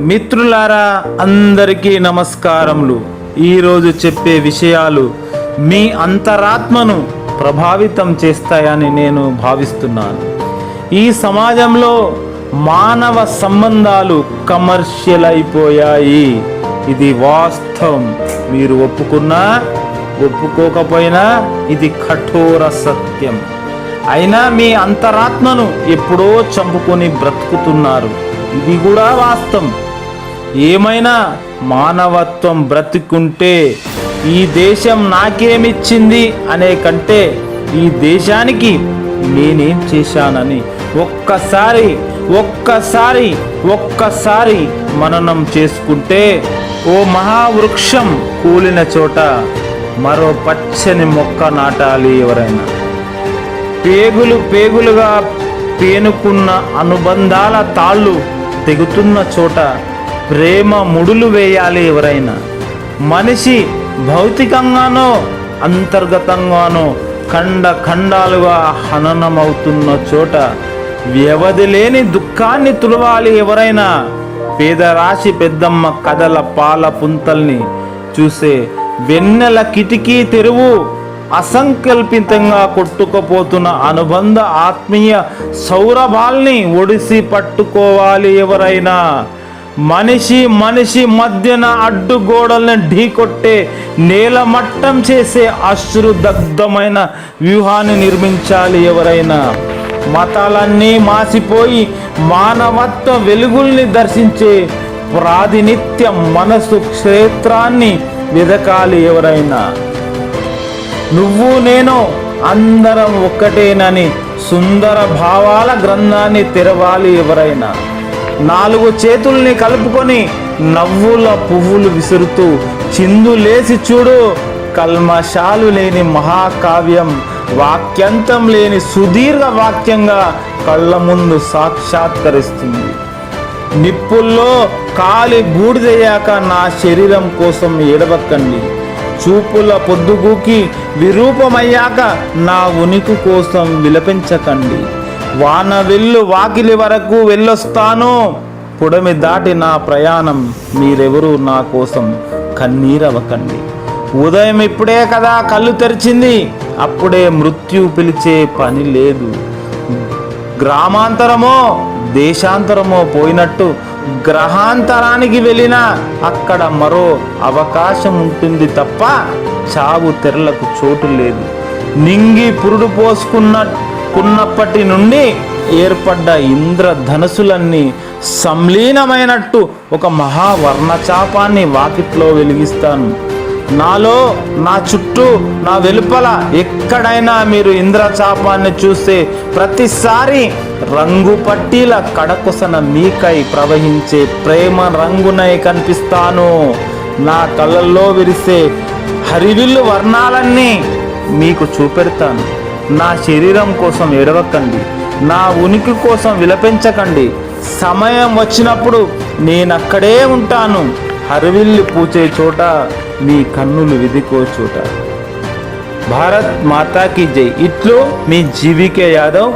మిత్రులారా, అందరికీ నమస్కారములు. ఈరోజు చెప్పే విషయాలు మీ అంతరాత్మను ప్రభావితం చేస్తాయని నేను భావిస్తున్నాను. ఈ సమాజంలో మానవ సంబంధాలు కమర్షియల్ అయిపోయాయి. ఇది వాస్తవం. మీరు ఒప్పుకున్నా ఒప్పుకోకపోయినా ఇది కఠోర సత్యం. అయినా మీ అంతరాత్మను ఎప్పుడో చంపుకొని బ్రతుకుతున్నారు. ఇది కూడా వాస్తవం. ఏమైనా మానవత్వం బ్రతికుంటే ఈ దేశం నాకేమిచ్చింది అనే కంటే ఈ దేశానికి నేనేం చేశానని ఒక్కసారి మననం చేసుకుంటే ఓ మహావృక్షం కూలిన చోట మరో పచ్చని మొక్క నాటాలి. ఎవరైనా పేగులుగా పేనుకున్న అనుబంధాల తాళ్ళు తెగుతున్న చోట ప్రేమ ముడులు వేయాలి. ఎవరైనా మనిషి భౌతికంగానో అంతర్గతంగానో ఖండాలుగా హననమవుతున్న చోట వ్యవధి లేని దుఃఖాన్ని తులవాలి. ఎవరైనా పేదరాశి పెద్దమ్మ కథల పాల పుంతల్ని చూసే వెన్నెల కిటికీ తెరువు అసంకల్పితంగా కొట్టుకుపోతున్న అనుబంధ ఆత్మీయ సౌరభాల్ని ఒడిసి పట్టుకోవాలి. ఎవరైనా మనిషి మధ్యన అడ్డుగోడల్ని ఢీకొట్టే నేలమట్టం చేసే అశ్రుదగ్ధమైన వ్యూహాన్ని నిర్మించాలి. ఎవరైనా మతాలన్నీ మాసిపోయి మానవత్వ వెలుగుల్ని దర్శించే ప్రాతినిత్యం మనసు క్షేత్రాన్ని వెదకాలి. ఎవరైనా నువ్వు నేను అందరం ఒక్కటేనని సుందర భావాల గ్రంథాన్ని తెరవాలి. ఎవరైనా 4 చేతుల్ని కలుపుకొని నవ్వుల పువ్వులు విసురుతూ చిందులేసి చూడు. కల్మషాలు లేని మహాకావ్యం వాక్యంతం లేని సుదీర్ఘ వాక్యంగా కళ్ళ ముందు సాక్షాత్కరిస్తుంది. నిప్పుల్లో కాలి బూడిదయ్యాక నా శరీరం కోసం ఏడవకండి. చూపుల పొద్దుగూకి విరూపమయ్యాక నా ఉనికి కోసం విలపించకండి. వాన వెళ్ళు వాకిలి వరకు వెళ్ళొస్తాను. పుడమి దాటి నా ప్రయాణం మీరెవరూ నా కోసం కన్నీరవకండి. ఉదయం ఇప్పుడే కదా కళ్ళు తెరిచింది, అప్పుడే మృత్యు పిలిచే పని లేదు. గ్రామాంతరమో దేశాంతరమో పోయినట్టు గ్రహాంతరానికి వెళ్ళినా అక్కడ మరో అవకాశం ఉంటుంది తప్ప చావు తెరలకు చోటు లేదు. నింగి పురుడు పోసుకున్నప్పటి నుండి ఏర్పడ్డ ఇంద్రధనుసులన్నీ సంలీనమైనట్టు ఒక మహావర్ణచాపాన్ని వాకిట్లో వెలిగిస్తాను. నాలో, నా చుట్టూ, నా వెలుపల ఎక్కడైనా మీరు ఇంద్రచాపాన్ని చూస్తే ప్రతిసారి రంగు పట్టీల కడకొసన మీకై ప్రవహించే ప్రేమ రంగునై కనిపిస్తాను. నా కళ్ళల్లో విరిసే హరివిల్లు వర్ణాలన్నీ మీకు చూపెడతాను. నా శరీరం కోసం ఏడవకండి, నా ఉనికి కోసం విలపించకండి. సమయం వచ్చినప్పుడు నేనక్కడే ఉంటాను. హరివిల్లు పూచే చోట మీ కన్నులు విదికో చోట. భారత్ మాతాకి జై. ఇట్లు మీ జీవికే యాదవ్.